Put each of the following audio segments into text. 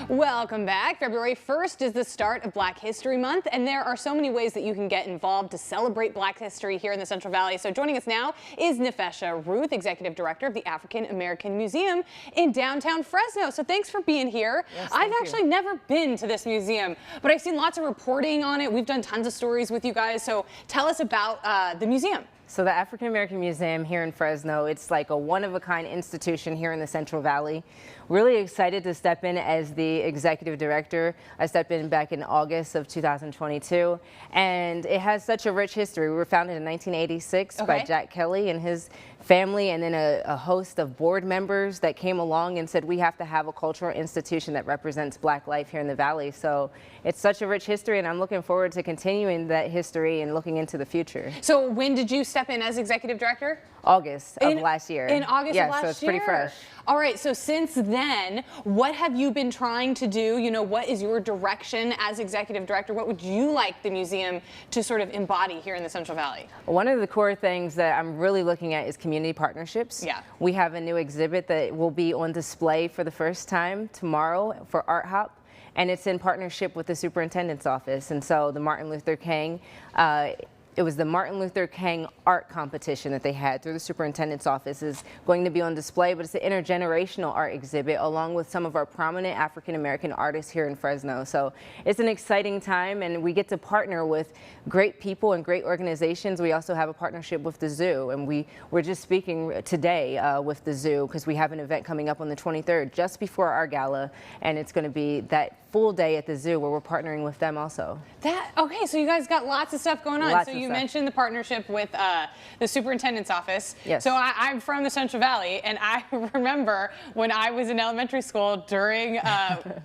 Welcome back. February 1st is the start of Black History Month, and there are so many ways that you can get involved to celebrate Black history here in the Central Valley. So joining us now is Nefesha Ruth, Executive Director of the African American Museum in downtown Fresno. So thanks for being here. Yes, I've actually never been to this museum, but I've seen lots of reporting on it. We've done tons of stories with you guys. So tell us about the museum. So the African American Museum here in Fresno, it's like a one-of-a-kind institution here in the Central Valley. Really excited to step in as the executive director. I stepped in back in August of 2022, and it has such a rich history. We were founded in 1986 by Jack Kelly and his family, and then a host of board members that came along and said we have to have a cultural institution that represents Black life here in the Valley. So it's such a rich history, and I'm looking forward to continuing that history and looking into the future. So when did you step in as executive director? August of last year. In August of last year? Yeah, so it's pretty fresh. All right, so since then, what have you been trying to do? You know, what is your direction as executive director? What would you like the museum to sort of embody here in the Central Valley? One of the core things that I'm really looking at is community partnerships. Yeah. We have a new exhibit that will be on display for the first time tomorrow for Art Hop, and it's in partnership with the superintendent's office. And so the Martin Luther King, it was the Martin Luther King art competition that they had through the superintendent's office is going to be on display, but it's an intergenerational art exhibit along with some of our prominent African American artists here in Fresno. So it's an exciting time, and we get to partner with great people and great organizations. We also have a partnership with the zoo, and we're just speaking today with the zoo because we have an event coming up on the 23rd just before our gala, and it's going to be that full day at the zoo where we're partnering with them also. Okay, so you guys got lots of stuff going on. Lots so of you stuff. mentioned the partnership with the superintendent's office. Yes. So I'm from the Central Valley, and I remember when I was in elementary school during,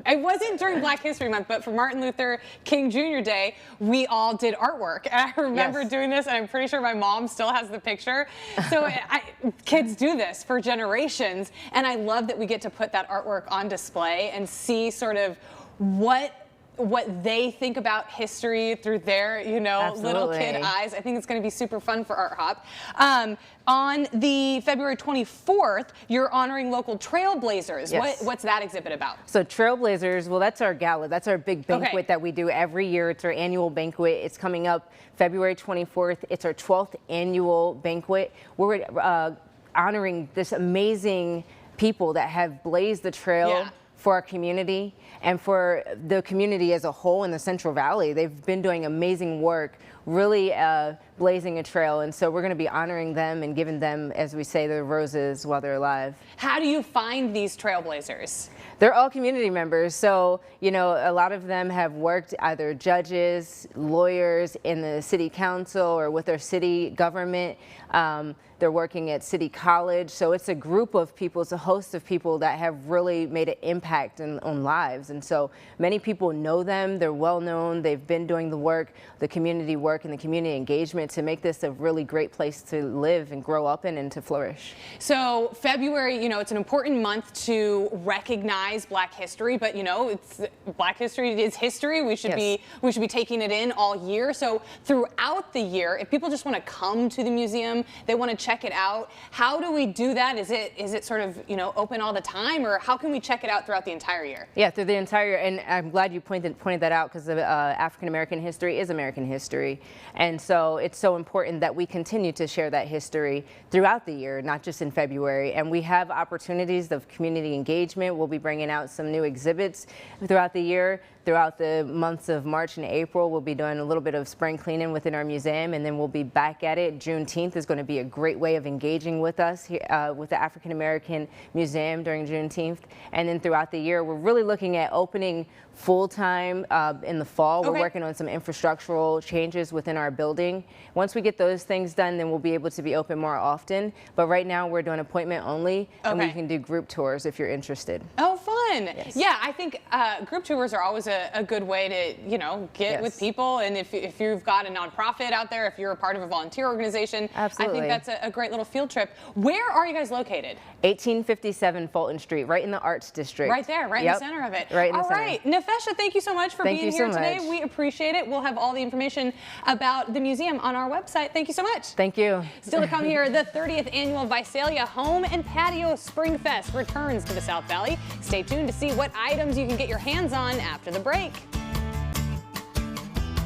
it wasn't during Black History Month, but for Martin Luther King Jr. Day, we all did artwork. And I remember doing this, and I'm pretty sure my mom still has the picture. So kids do this for generations, and I love that we get to put that artwork on display and see sort of what they think about history through their, you know, little kid eyes. I think it's going to be super fun for Art Hop. On the February 24th, you're honoring local trailblazers. Yes. What's that exhibit about? So Trailblazers, well, that's our gala. That's our big banquet that we do every year. It's our annual banquet. It's coming up February 24th. It's our 12th annual banquet. We're honoring this amazing people that have blazed the trail for our community and for the community as a whole in the Central Valley. They've been doing amazing work, really blazing a trail, and so we're going to be honoring them and giving them, as we say, the roses while they're alive. How do you find these trailblazers? They're all community members, so you know, a lot of them have worked either judges, lawyers in the city council or with their city government. They're working at City College, so it's a group of people, it's a host of people that have really made an impact on lives. And so many people know them, they're well known, they've been doing the work, the community work and the community engagement to make this a really great place to live and grow up in and to flourish. So February, you know, it's an important month to recognize Black history, but you know, Black history is history. We should be taking it in all year. So throughout the year, if people just want to come to the museum, they want to check it out, how do we do that? Is it sort of, you know, open all the time, or how can we check it out throughout the entire year? Yeah, through the entire year, and I'm glad you pointed that out because African American history is American history, and so it's so important that we continue to share that history throughout the year, not just in February. And we have opportunities of community engagement. We'll be bringing out some new exhibits throughout the year. Throughout the months of March and April, we'll be doing a little bit of spring cleaning within our museum, and then we'll be back at it. Juneteenth is going to be a great way of engaging with us here, with the African American Museum during Juneteenth. And then throughout the year, we're really looking at opening full-time in the fall. We're working on some infrastructural changes within our building. Once we get those things done, then we'll be able to be open more often. But right now, we're doing appointment only, and we can do group tours if you're interested. Oh, fun. Yeah, I think group tours are always a good way to, you know, get with people. And if you've got a nonprofit out there, if you're a part of a volunteer organization, I think that's a great little field trip. Where are you guys located? 1857 Fulton Street, right in the Arts District. Right there, right in the center of it. Right in the center. All right, Nefesha, thank you so much for being here today. We appreciate it. We'll have all the information about the museum on our website. Thank you so much. Thank you. Still to come here, the 30th annual Visalia Home and Patio Spring Fest returns to the South Valley. Stay tuned. tuned to see what items you can get your hands on after the break.